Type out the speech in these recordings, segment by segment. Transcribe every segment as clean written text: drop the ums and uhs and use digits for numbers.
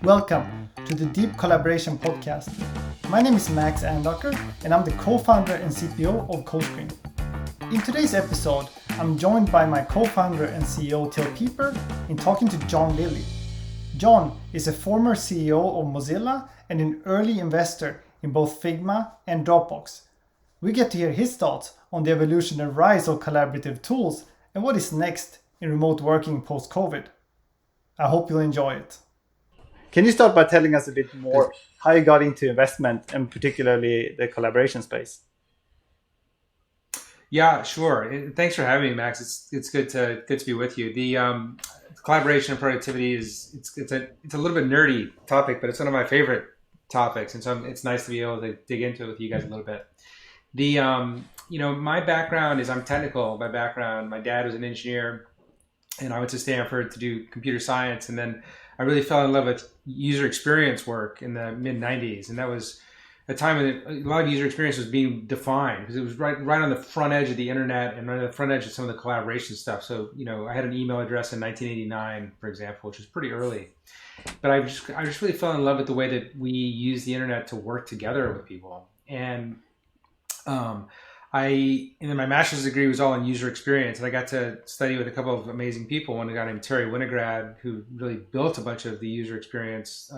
Welcome to the Deep Collaboration Podcast. My name is Max Andocker, and I'm the co-founder and CPO of CoScreen. In today's episode, I'm joined by my co-founder and CEO Till Pieper in talking to John Lilly. John is a former CEO of Mozilla and an early investor in both Figma and Dropbox. We get to hear his thoughts on the evolution and rise of collaborative tools and what is next in remote working post-COVID. I hope you'll enjoy it. Can you start by telling us a bit more how you got into investment and particularly the collaboration space? Yeah, sure. Thanks for having me, Max. It's good to be with you. The collaboration and productivity it's a little bit nerdy topic, but it's one of my favorite topics, and so it's nice to be able to dig into it with you guys a little bit. The my background is I'm technical by background. My dad was an engineer, and I went to Stanford to do computer science, and then I really fell in love with user experience work in the mid 90s, and that was a time when a lot of user experience was being defined because it was right on the front edge of the internet and right on the front edge of some of the collaboration stuff. So, I had an email address in 1989, for example, which was pretty early. But I just really fell in love with the way that we use the internet to work together with people. And then my master's degree was all in user experience, and I got to study with a couple of amazing people. One guy named Terry Winograd, who really built a bunch of the user experience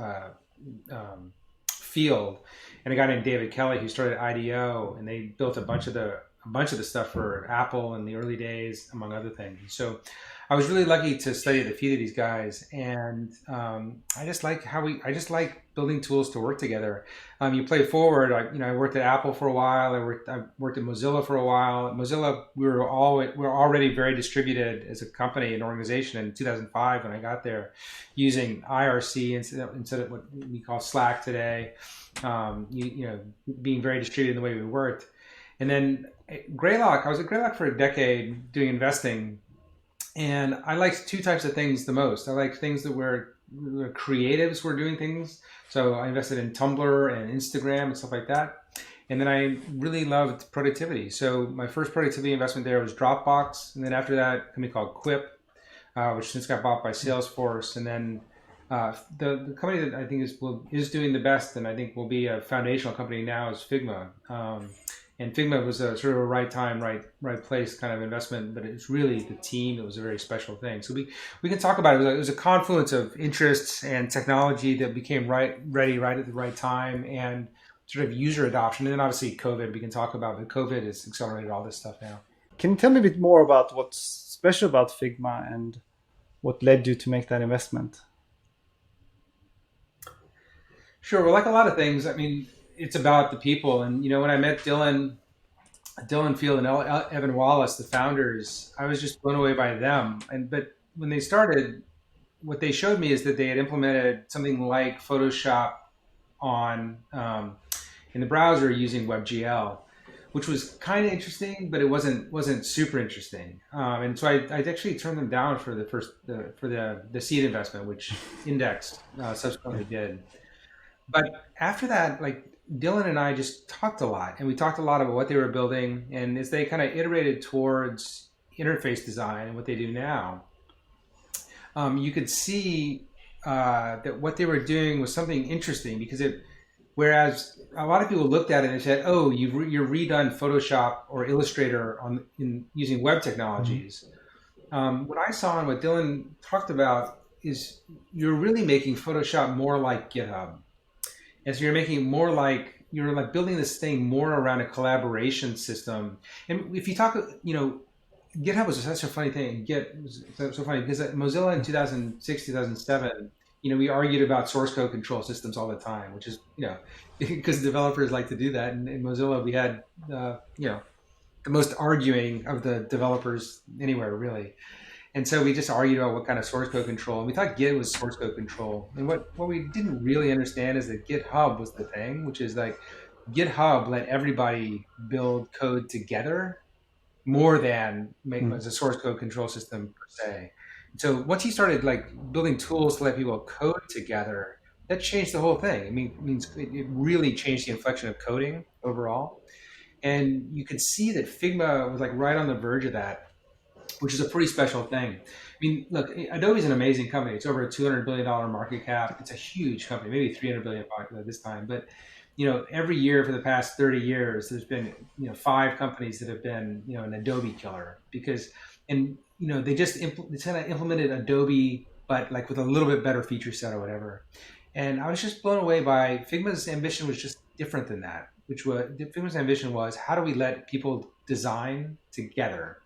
field, and a guy named David Kelly, who started IDEO, and they built a bunch of the stuff for Apple in the early days, among other things. So I was really lucky to study at the feet of these guys, and I just like building tools to work together. You play forward. I worked at Apple for a while. I worked at Mozilla for a while. At Mozilla, we were already very distributed as a company and organization in 2005 when I got there, using IRC instead of what we call Slack today. Being very distributed in the way we worked. And then Greylock, I was at Greylock for a decade doing investing. And I liked two types of things the most. I liked things that were creatives were doing things. So I invested in Tumblr and Instagram and stuff like that. And then I really loved productivity. So my first productivity investment there was Dropbox. And then after that, a company called Quip, which since got bought by Salesforce. And then the company that I think is doing the best and I think will be a foundational company now is Figma. And Figma was a sort of a right time, right place kind of investment, but it's really the team that was a very special thing. So we can talk about it. It was a confluence of interests and technology that became ready right at the right time, and sort of user adoption. And then obviously COVID we can talk about, but COVID has accelerated all this stuff now. Can you tell me a bit more about what's special about Figma and what led you to make that investment? Sure. Well, like a lot of things, I mean, it's about the people. And, when I met Dylan Field and Evan Wallace, the founders, I was just blown away by them. But when they started, what they showed me is that they had implemented something like Photoshop in the browser using WebGL, which was kind of interesting, but it wasn't super interesting. And so I actually turned them down for the seed investment, which Index subsequently did. But after that, Dylan and I just talked a lot, and we talked a lot about what they were building. And as they kind of iterated towards interface design and what they do now, you could see that what they were doing was something interesting, because whereas a lot of people looked at it and said, "Oh, you're redone Photoshop or Illustrator in using web technologies." What I saw and what Dylan talked about is you're really making Photoshop more like GitHub. And so you're making it more like you're building this thing more around a collaboration system. And if you talk, GitHub was such a funny thing. Git was so funny because at Mozilla in 2006, 2007, we argued about source code control systems all the time, which is, because developers like to do that. And in Mozilla, we had, the most arguing of the developers anywhere, really. And so we just argued about what kind of source code control. And we thought Git was source code control. And what we didn't really understand is that GitHub was the thing, which is GitHub let everybody build code together more than as a source code control system per se. So once he started building tools to let people code together, that changed the whole thing. It really changed the inflection of coding overall. And you could see that Figma was right on the verge of that. which is a pretty special thing. I mean, look, Adobe's an amazing company. It's over a $200 billion market cap. It's a huge company, maybe 300 billion at this time. But, every year for the past 30 years, there's been, 5 companies that have been, an Adobe killer they just kind of implemented Adobe, but like with a little bit better feature set or whatever. And I was just blown away by Figma's ambition was just different than that, Figma's ambition was, how do we let people design together?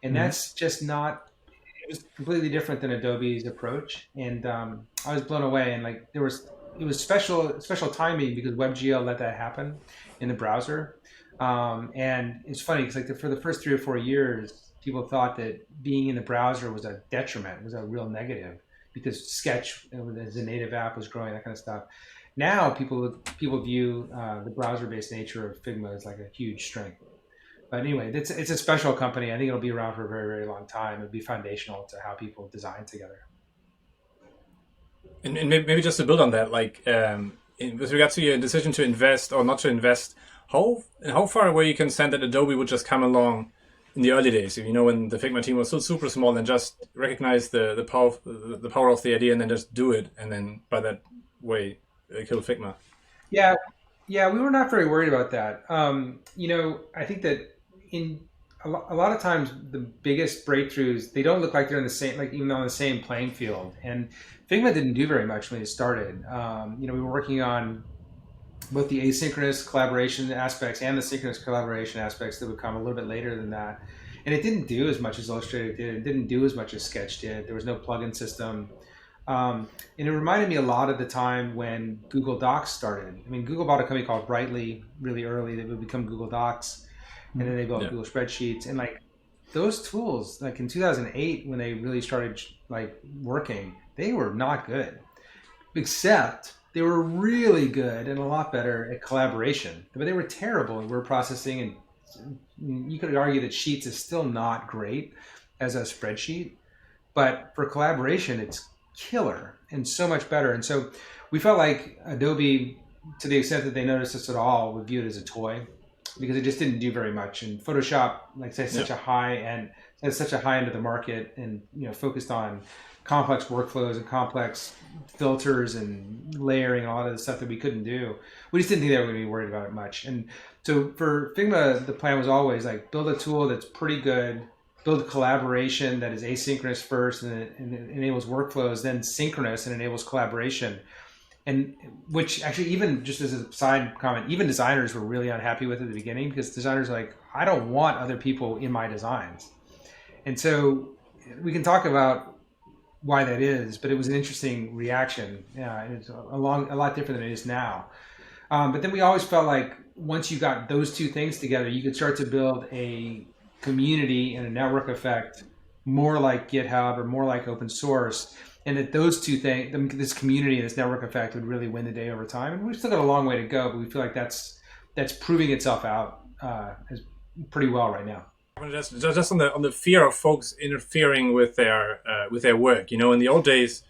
And that's just not, it was completely different than Adobe's approach. And I was blown away. And like, it was special timing because WebGL let that happen in the browser. And it's funny because like for the first 3 or 4 years, people thought that being in the browser was a detriment, was a real negative, because Sketch as a native app was growing, that kind of stuff. Now people view the browser-based nature of Figma as like a huge strength. But anyway, it's a special company. I think it'll be around for a very, very long time. It'll be foundational to how people design together. And maybe just to build on that, like with regards to your decision to invest or not to invest, how far away you can stand that Adobe would just come along in the early days, when the Figma team was still super small, and just recognize the power of the idea and then just do it, and then by that way kill Figma. Yeah, we were not very worried about that. I think that in a lot of times the biggest breakthroughs, they don't look like they're in the same, like even on the same playing field. And Figma didn't do very much when it started. We were working on both the asynchronous collaboration aspects and the synchronous collaboration aspects that would come a little bit later than that. And it didn't do as much as Illustrator did. It didn't do as much as Sketch did. There was no plugin system. And it reminded me a lot of the time when Google Docs started. I mean, Google bought a company called Brightly really early that would become Google Docs. And then they built Google Spreadsheets. And like those tools, like in 2008, when they really started like working, they were not good, except they were really good and a lot better at collaboration, but they were terrible in word processing. And you could argue that Sheets is still not great as a spreadsheet, but for collaboration, it's killer and so much better. And so we felt like Adobe, to the extent that they noticed us at all, would view it as a toy because it just didn't do very much. And Photoshop, like say, such a high end of the market, and focused on complex workflows and complex filters and layering and all of the stuff that we couldn't do. We just didn't think they were going to be worried about it much. And so for Figma, the plan was always like build a tool that's pretty good, build collaboration that is asynchronous first and it enables workflows, then synchronous and enables collaboration. And which actually, even just as a side comment, even designers were really unhappy with it at the beginning, because designers are like, I don't want other people in my designs. And so we can talk about why that is, but it was an interesting reaction. Yeah, it's a lot different than it is now. But then we always felt like once you got those two things together, you could start to build a community and a network effect more like GitHub or more like open source, and that those two things, this community and this network effect, would really win the day over time. And we've still got a long way to go, but we feel like that's proving itself out as pretty well right now. Just on the fear of folks interfering with their work. In the old days,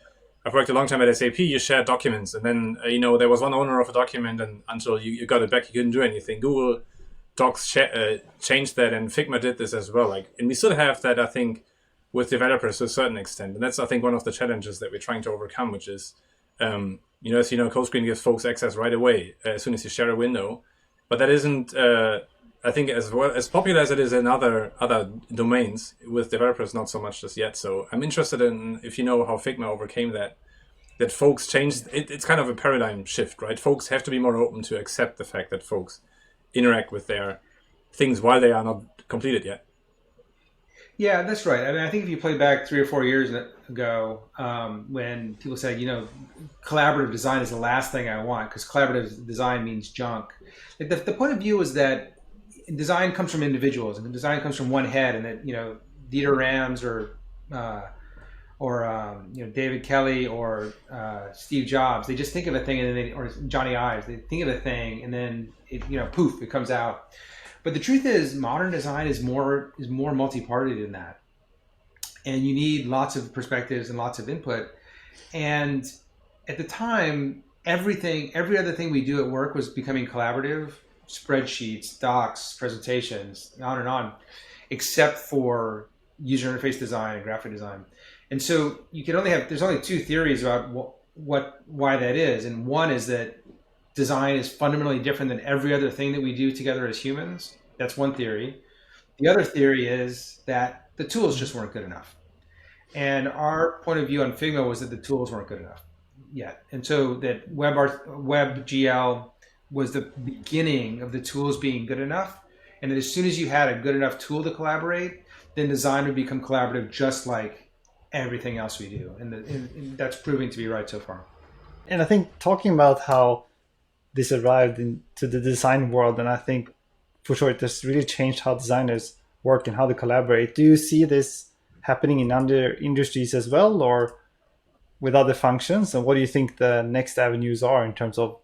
I've worked a long time at SAP. You shared documents, and then there was one owner of a document, and until you got it back, you couldn't do anything. Google Docs changed that, and Figma did this as well. And we still have that, I think, with developers to a certain extent, and that's, I think, one of the challenges that we're trying to overcome, which is, as CoScreen gives folks access right away as soon as you share a window, but that isn't. I think as well as popular as it is in other domains, with developers not so much just yet. So I'm interested in if you know how Figma overcame that folks changed. It's kind of a paradigm shift, right? Folks have to be more open to accept the fact that folks interact with their things while they are not completed yet. Yeah, that's right. I mean, I think if you play back 3 or 4 years ago, when people said, collaborative design is the last thing I want because collaborative design means junk. Like the point of view is that design comes from individuals, and design comes from one head, and that Dieter Rams or David Kelly or Steve Jobs, they just think of a thing, and then or Johnny Ives, they think of a thing, and then poof, it comes out. But the truth is, modern design is more multi-party than that, and you need lots of perspectives and lots of input. And at the time, every other thing we do at work was becoming collaborative. Spreadsheets, docs, presentations, on and on, except for user interface design and graphic design. And so there's only two theories about why that is. And one is that design is fundamentally different than every other thing that we do together as humans. That's one theory. The other theory is that the tools just weren't good enough. And our point of view on Figma was that the tools weren't good enough yet. And so that WebGL was the beginning of the tools being good enough. And that as soon as you had a good enough tool to collaborate, then design would become collaborative just like everything else we do. And that's proving to be right so far. And I think talking about how this arrived into the design world, and I think for sure it has really changed how designers work and how they collaborate. Do you see this happening in other industries as well, or with other functions? And what do you think the next avenues are in terms of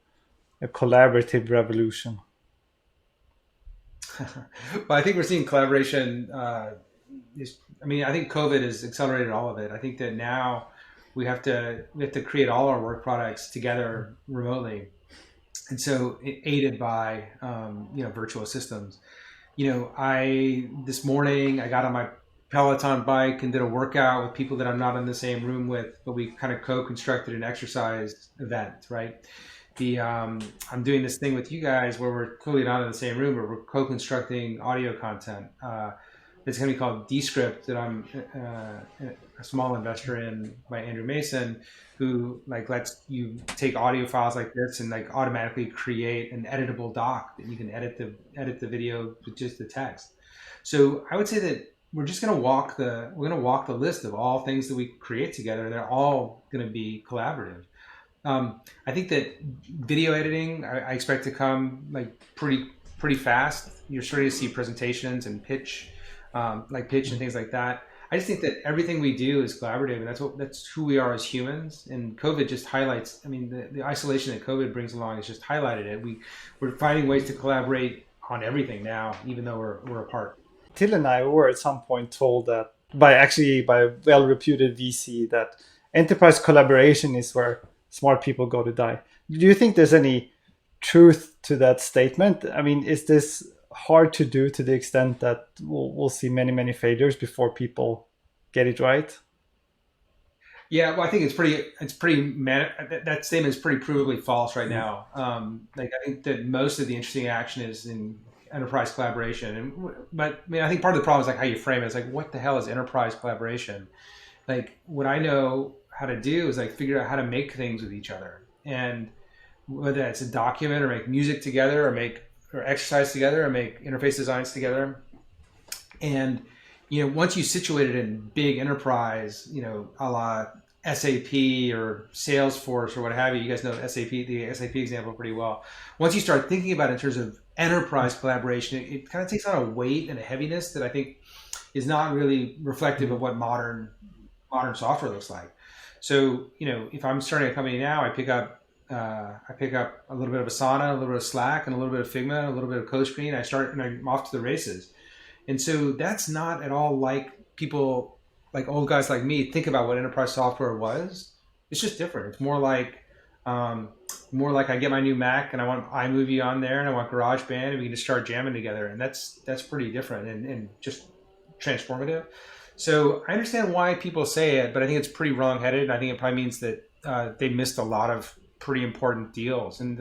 a collaborative revolution? Well, I think we're seeing collaboration. I think COVID has accelerated all of it. I think that now we have to create all our work products together remotely, and so aided by virtual systems. This morning I got on my Peloton bike and did a workout with people that I'm not in the same room with, but we kind of co-constructed an exercise event, right? I'm doing this thing with you guys where we're clearly not in the same room, but we're co-constructing audio content. It's going to be called Descript, that I'm a small investor in, by Andrew Mason, who lets you take audio files like this and automatically create an editable doc that you can edit the video with just the text. So I would say that we're just going to walk the list of all things that we create together. They're all going to be collaborative. I think that video editing, I expect to come pretty fast. You're starting to see presentations and pitch and things like that. I just think that everything we do is collaborative, and that's who we are as humans. And COVID just highlights. The isolation that COVID brings along has just highlighted it. We're finding ways to collaborate on everything now, even though we're apart. Till and I were at some point told that by a well-reputed VC that enterprise collaboration is where smart people go to die. Do you think there's any truth to that statement? Is this hard to do to the extent that we'll see many, many failures before people get it right? Yeah, well, I think that statement is pretty provably false right now. I think that most of the interesting action is in enterprise collaboration. But I think part of the problem is how you frame it. It's what the hell is enterprise collaboration? What I know how to do is figure out how to make things with each other, and whether it's a document or make music together or exercise together or make interface designs together. And once you situate it in big enterprise, a la SAP or Salesforce or what have you guys know the SAP example pretty well. Once you start thinking about it in terms of enterprise collaboration, it kind of takes on a weight and a heaviness that I think is not really reflective of what modern software looks like. So, if I'm starting a company now, I pick up a little bit of Asana, a little bit of Slack, and a little bit of Figma, a little bit of CoScreen. And I'm off to the races. And so that's not at all like people, old guys like me, think about what enterprise software was. It's just different. It's more like I get my new Mac and I want iMovie on there and I want GarageBand and we can just start jamming together. And that's pretty different and just transformative. So I understand why people say it, but I think it's pretty wrong-headed. And I think it probably means that they missed a lot of pretty important deals. And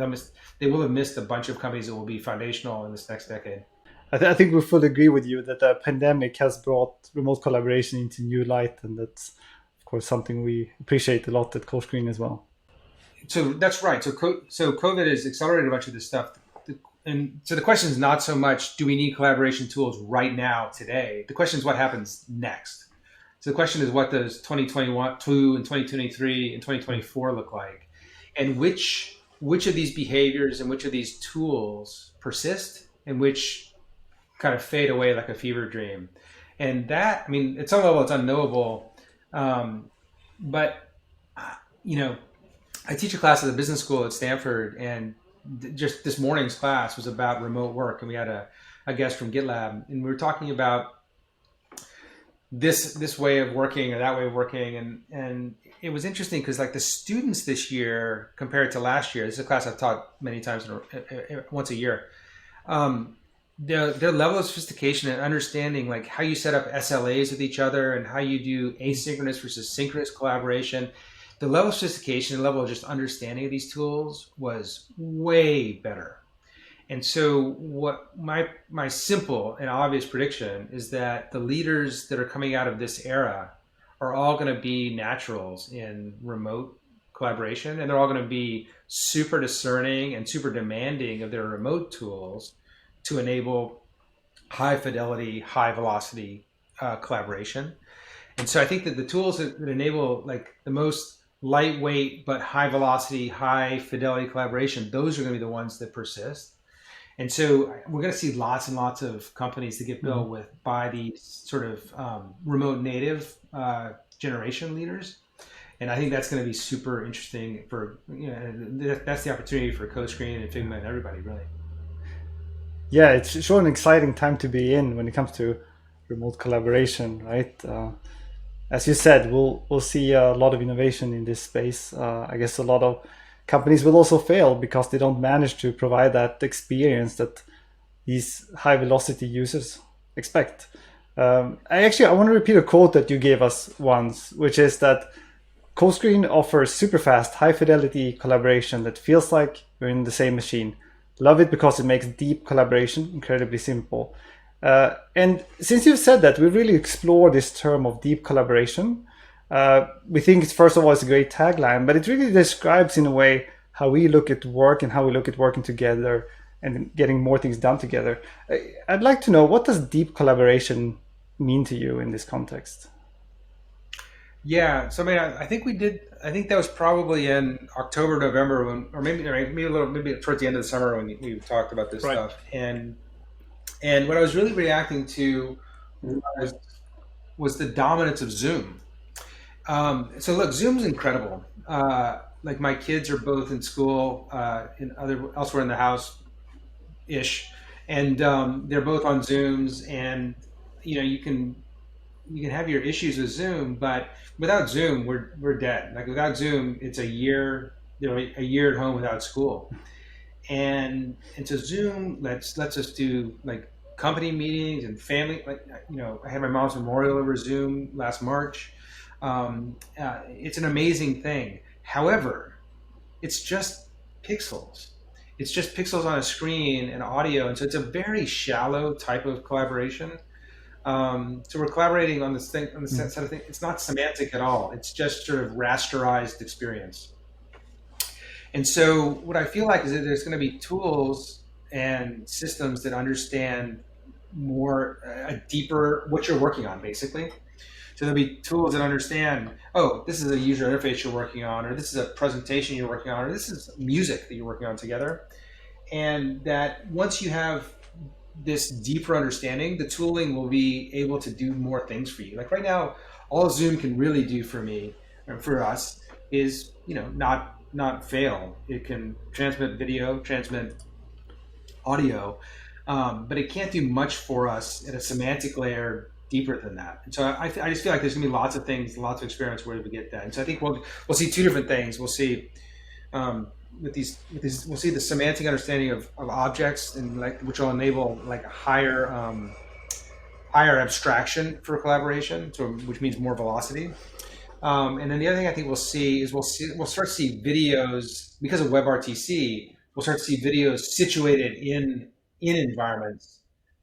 they will have missed a bunch of companies that will be foundational in this next decade. I think we fully agree with you that the pandemic has brought remote collaboration into new light. And that's, of course, something we appreciate a lot at CoScreen as well. So that's right. So COVID has accelerated a bunch of this stuff. And so the question is not so much, do we need collaboration tools right now, today? The question is what happens next. So the question is, what does 2021 and 2023 and 2024 look like? And which of these behaviors and which of these tools persist and which kind of fade away like a fever dream? And that, at some level it's unknowable. But I teach a class at the business school at Stanford, and just this morning's class was about remote work, and we had a guest from GitLab, and we were talking about this way of working or that way of working, and it was interesting because the students this year compared to last year, this is a class I've taught many times once a year, their level of sophistication and understanding, like how you set up SLAs with each other and how you do asynchronous versus synchronous collaboration, the level of sophistication and level of just understanding of these tools was way better. And so what my simple and obvious prediction is that the leaders that are coming out of this era are all going to be naturals in remote collaboration, and they're all going to be super discerning and super demanding of their remote tools to enable high fidelity, high velocity collaboration. And so I think that the tools that enable like the most lightweight but high velocity, high fidelity collaboration, those are going to be the ones that persist. And so we're going to see lots and lots of companies that get built by these sort of remote native generation leaders. And I think that's going to be super interesting for, that's the opportunity for CoScreen and Figma and everybody, really. Yeah, it's sure an exciting time to be in when it comes to remote collaboration, right? As you said, we'll see a lot of innovation in this space. I guess a lot of companies will also fail because they don't manage to provide that experience that these high velocity users expect. I want to repeat a quote that you gave us once, which is that CoScreen offers super fast, high fidelity collaboration that feels like you're in the same machine. Love it because it makes deep collaboration incredibly simple. And since you've said that, we really explore this term of deep collaboration. We think it's, first of all, it's a great tagline, but it really describes in a way how we look at work and how we look at working together and getting more things done together. I'd like to know, what does deep collaboration mean to you in this context? Yeah, so I mean, I think I think that was probably in October, November, or maybe towards the end of the summer when we talked about this stuff. And what I was really reacting to was the dominance of Zoom. So look, Zoom's incredible. Like my kids are both in school, elsewhere in the house ish, and they're both on Zooms, and you can have your issues with Zoom, but without Zoom, we're dead. Like without Zoom, it's a year at home without school, and so Zoom lets us do like company meetings and family. Like I had my mom's memorial over Zoom last March. It's an amazing thing. However, it's just pixels. It's just pixels on a screen and audio, and so it's a very shallow type of collaboration. So we're collaborating on this thing, on the set of thing. It's not semantic at all. It's just sort of rasterized experience. And so what I feel like is that there's going to be tools and systems that understand more, a deeper what you're working on, basically. So there'll be tools that understand, oh, this is a user interface you're working on, or this is a presentation you're working on, or this is music that you're working on together. And that once you have this deeper understanding, the tooling will be able to do more things for you. Like right now, all Zoom can really do for me, or for us, is not fail. It can transmit video, transmit audio, but it can't do much for us at a semantic layer deeper than that. And so I just feel like there's gonna be lots of things, lots of experiments where we get that. And so I think we'll see two different things. We'll see with these we'll see the semantic understanding of objects, and which will enable like a higher abstraction for collaboration, so which means more velocity. And then the other thing I think we'll start to see videos because of WebRTC. We'll start to see videos situated in environments.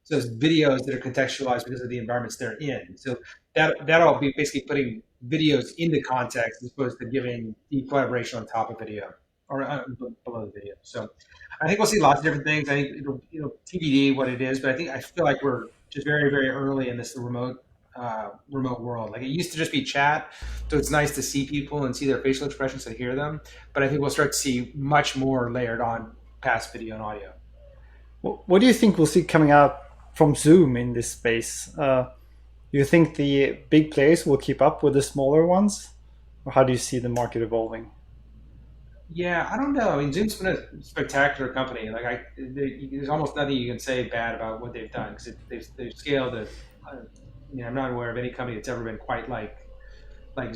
So it's videos that are contextualized because of the environments they're in. So that'll be basically putting videos into context as opposed to giving deep collaboration on top of video or below the video. So I think we'll see lots of different things. I think it'll TBD what it is, but I feel like we're just very, very early in this remote world. Like it used to just be chat, so it's nice to see people and see their facial expressions and hear them. But I think we'll start to see much more layered on past video and audio. What do you think we'll see coming out from Zoom in this space? Do you think the big players will keep up with the smaller ones, or how do you see the market evolving? Yeah, I don't know. I mean, Zoom's been a spectacular company. Like there's almost nothing you can say bad about what they've done because they've scaled it. I'm not aware of any company that's ever been quite like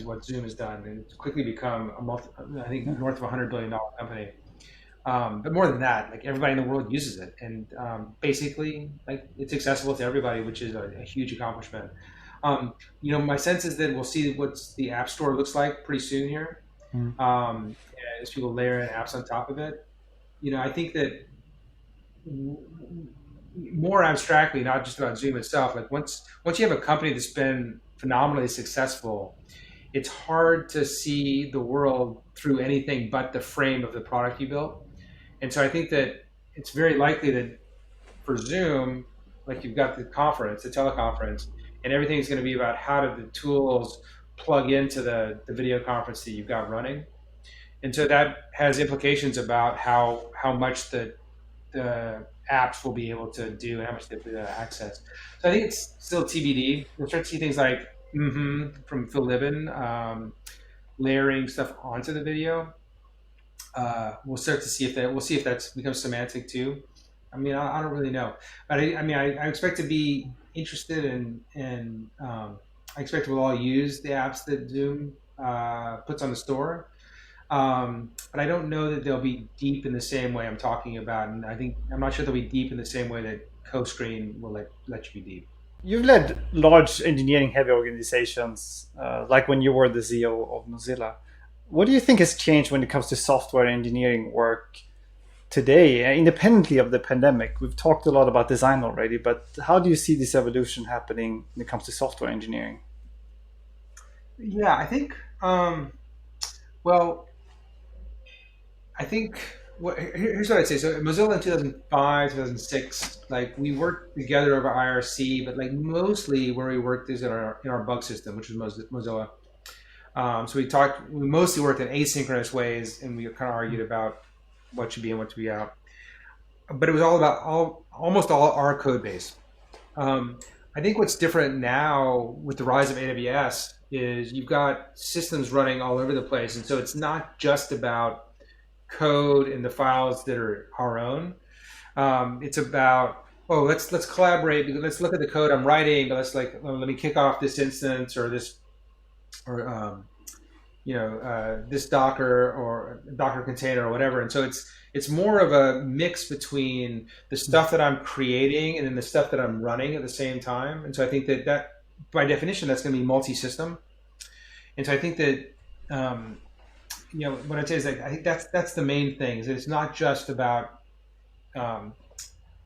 what Zoom has done, and it's quickly become I think north of $100 billion company. But more than that, like everybody in the world uses it, and basically, like it's accessible to everybody, which is a huge accomplishment. My sense is that we'll see what the App Store looks like pretty soon here, as people layer in apps on top of it. I think that more abstractly, not just about Zoom itself. Like once you have a company that's been phenomenally successful, it's hard to see the world through anything but the frame of the product you built. And so I think that it's very likely that for Zoom, like you've got the conference, the teleconference, and everything's going to be about how do the tools plug into the video conference that you've got running. And so that has implications about how much the apps will be able to do and how much they will access. So I think it's still TBD. We'll start to see things like from Phil Libin, layering stuff onto the video. We'll start to see if that becomes semantic too. I mean, I don't really know, but I expect to be interested in I expect we'll all use the apps that Zoom puts on the store. But I don't know that they'll be deep in the same way I'm talking about, and I'm not sure they'll be deep in the same way that CoScreen will let you be deep. You've led large engineering-heavy organizations, like when you were the CEO of Mozilla. What do you think has changed when it comes to software engineering work today, independently of the pandemic? We've talked a lot about design already, but how do you see this evolution happening when it comes to software engineering? Yeah, I think, here's what I'd say. So Mozilla in 2005, 2006, like we worked together over IRC, but like mostly where we worked is in our bug system, which was Mozilla. So we mostly worked in asynchronous ways, and we kind of argued about what should be and what should be out. But it was all about almost all our code base. I think what's different now with the rise of AWS is you've got systems running all over the place, and so it's not just about code and the files that are our own. It's about let's collaborate. Let's look at the code I'm writing, but let me kick off this instance or this this Docker or Docker container or whatever. And so it's more of a mix between the stuff that I'm creating and then the stuff that I'm running at the same time. And so I think that by definition, that's going to be multi-system. And so I think that, what I'd say is I think that's the main thing. Is it's not just about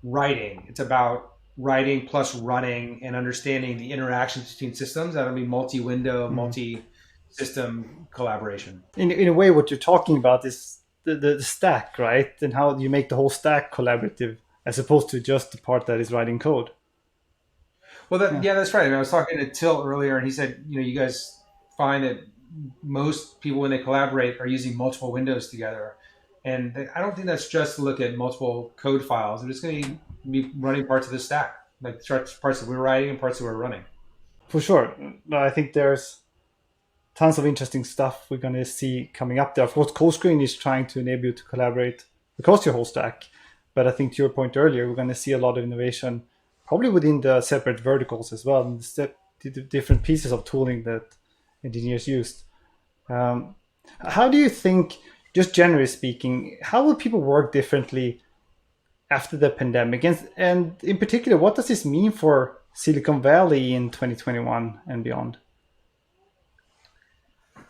writing. It's about writing plus running and understanding the interactions between systems. That'll be multi-window, multi-system collaboration. In a way, what you're talking about is the stack, right? And how you make the whole stack collaborative as opposed to just the part that is writing code. Well, that's right. I was talking to Till earlier, and he said, you guys find that most people, when they collaborate, are using multiple windows together. And I don't think that's just to look at multiple code files. They're just going to be running parts of the stack, like parts that we're writing and parts that we're running. For sure. I think there's tons of interesting stuff we're going to see coming up there. Of course, CoScreen is trying to enable you to collaborate across your whole stack. But I think to your point earlier, we're going to see a lot of innovation, probably within the separate verticals as well, and the different pieces of tooling that engineers used. How do you think, just generally speaking, how will people work differently after the pandemic? And in particular, what does this mean for Silicon Valley in 2021 and beyond?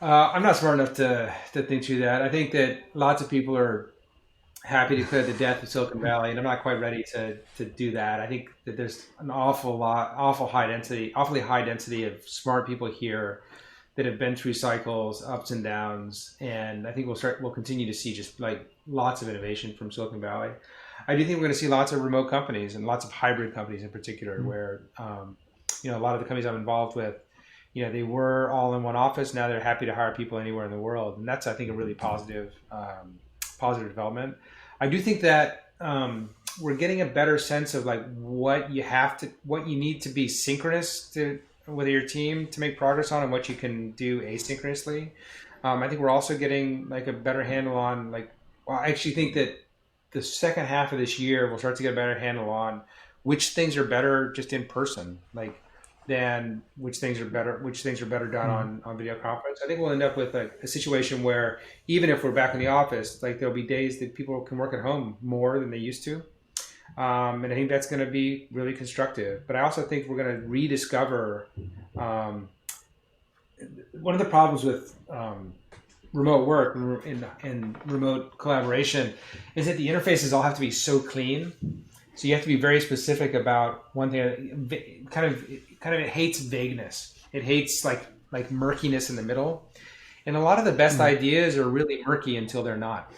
I'm not smart enough to think through that. I think that lots of people are happy to declare the death of Silicon Valley, and I'm not quite ready to do that. I think that there's an awfully high density of smart people here that have been through cycles, ups and downs, and I think we'll continue to see just like lots of innovation from Silicon Valley. I do think we're going to see lots of remote companies and lots of hybrid companies in particular, where a lot of the companies I'm involved with, they were all in one office. Now they're happy to hire people anywhere in the world, and that's, I think, a really positive development. I do think that we're getting a better sense of like what you need to be synchronous to with your team to make progress on, and what you can do asynchronously. I think we're also getting like a better handle on I actually think that the second half of this year we'll start to get a better handle on which things are better just in person. Like than which things are better done on video conference. I think we'll end up with a situation where even if we're back in the office, like there'll be days that people can work at home more than they used to. And I think that's going to be really constructive. But I also think we're going to rediscover one of the problems with remote work and remote collaboration is that the interfaces all have to be so clean. So you have to be very specific about one thing. Kind of it hates vagueness. It hates like murkiness in the middle. And a lot of the best ideas are really murky until they're not.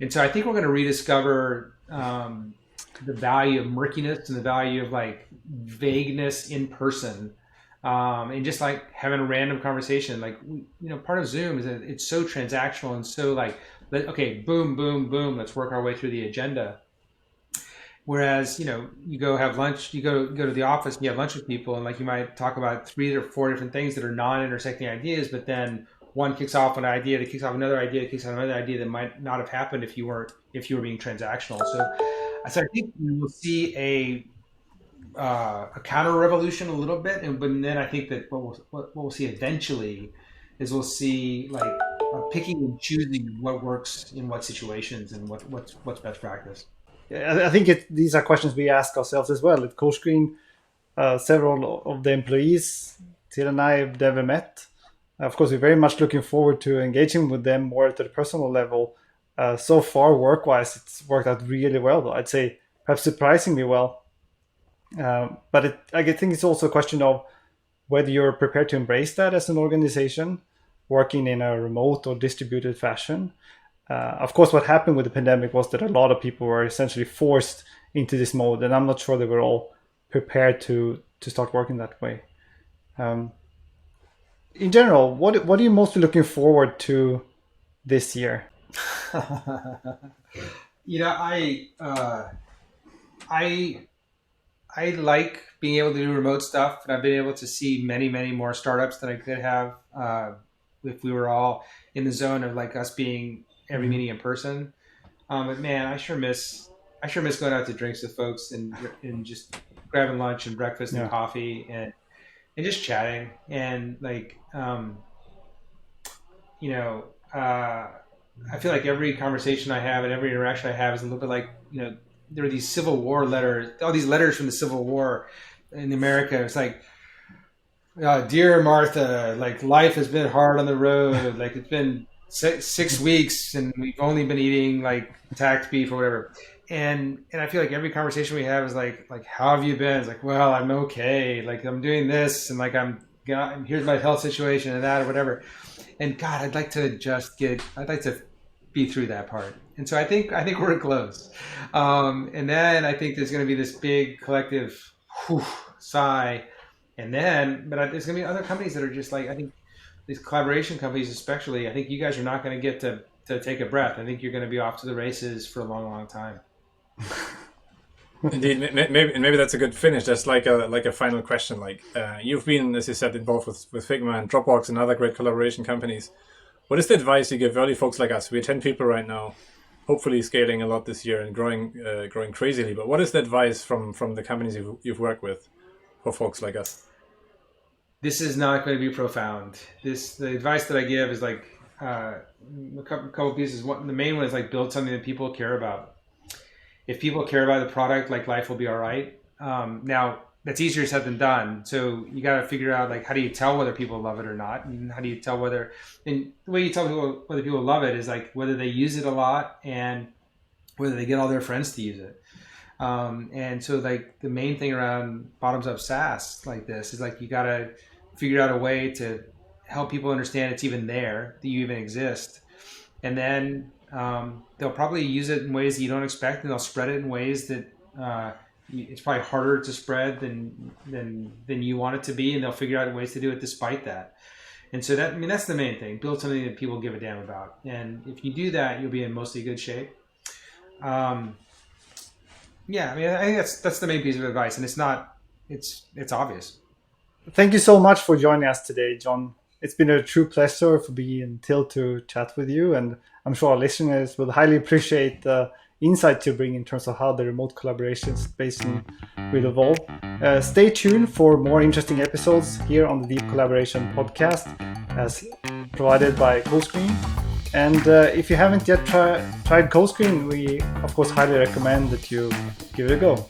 And so I think we're going to rediscover the value of murkiness and the value of like vagueness in person. And just like having a random conversation, like, part of Zoom is that it's so transactional and so like, okay, boom, boom, boom, let's work our way through the agenda. Whereas, you go have lunch, you go to the office and you have lunch with people, and like you might talk about 3 or 4 different things that are non-intersecting ideas, but then one kicks off an idea, that kicks off another idea, that kicks off another idea that might not have happened if you were being transactional. So I think we will see a counter revolution a little bit, but then I think that what we'll see eventually is we'll see like picking and choosing what works in what situations and what's best practice. I think these are questions we ask ourselves as well. At CoScreen, several of the employees, Till and I, have never met. Of course, we're very much looking forward to engaging with them more at the personal level. So far, work-wise, it's worked out really well, though. I'd say perhaps surprisingly well. But I think it's also a question of whether you're prepared to embrace that as an organization, working in a remote or distributed fashion. Of course, what happened with the pandemic was that a lot of people were essentially forced into this mode, and I'm not sure they were all prepared to start working that way. In general, what are you mostly looking forward to this year? I like being able to do remote stuff, and I've been able to see many, many more startups than I could have if we were all in the zone of like us being every meeting in person. But man, I sure miss going out to drinks with folks and just grabbing lunch and breakfast and coffee and just chatting. And like, I feel like every conversation I have and every interaction I have is a little bit like, there are these Civil War letters, all these letters from the Civil War in America. It's like, dear Martha, like life has been hard on the road. Like it's been 6 weeks and we've only been eating like tacked beef or whatever. And I feel like every conversation we have is like, how have you been? It's like, well, I'm okay. Like I'm doing this and like here's my health situation and that or whatever. And God, I'd like to be through that part. And so I think we're close. And then I think there's going to be this big collective sigh. And then, but there's going to be other companies that are just like, I think these collaboration companies, especially, I think you guys are not going to get to take a breath. I think you're going to be off to the races for a long, long time. Indeed, maybe that's a good finish. Just like a final question. Like you've been, as you said, involved with Figma and Dropbox and other great collaboration companies. What is the advice you give early folks like us? We're 10 people right now, hopefully scaling a lot this year and growing crazily. But what is the advice from the companies you've worked with for folks like us? This is not going to be profound. The advice that I give is like a couple pieces. The main one is like build something that people care about. If people care about the product, like life will be all right. Now that's easier said than done. So you got to figure out like how do you tell whether people love it or not, and how do you tell and the way you tell people whether people love it is like whether they use it a lot and whether they get all their friends to use it. And so like the main thing around bottoms up SaaS like this is like you got to figure out a way to help people understand it's even there, that you even exist. And then they'll probably use it in ways that you don't expect, and they'll spread it in ways that it's probably harder to spread than you want it to be, and they'll figure out ways to do it despite that. And so that's the main thing. Build something that people give a damn about. And if you do that, you'll be in mostly good shape. I think that's the main piece of advice, and it's obvious. Thank you so much for joining us today, John. It's been a true pleasure for me and Till to chat with you, and I'm sure our listeners will highly appreciate the insight to bring in terms of how the remote collaboration space will evolve. Stay tuned for more interesting episodes here on the Deep Collaboration podcast, as provided by CoScreen. And if you haven't yet tried CoScreen, we of course highly recommend that you give it a go.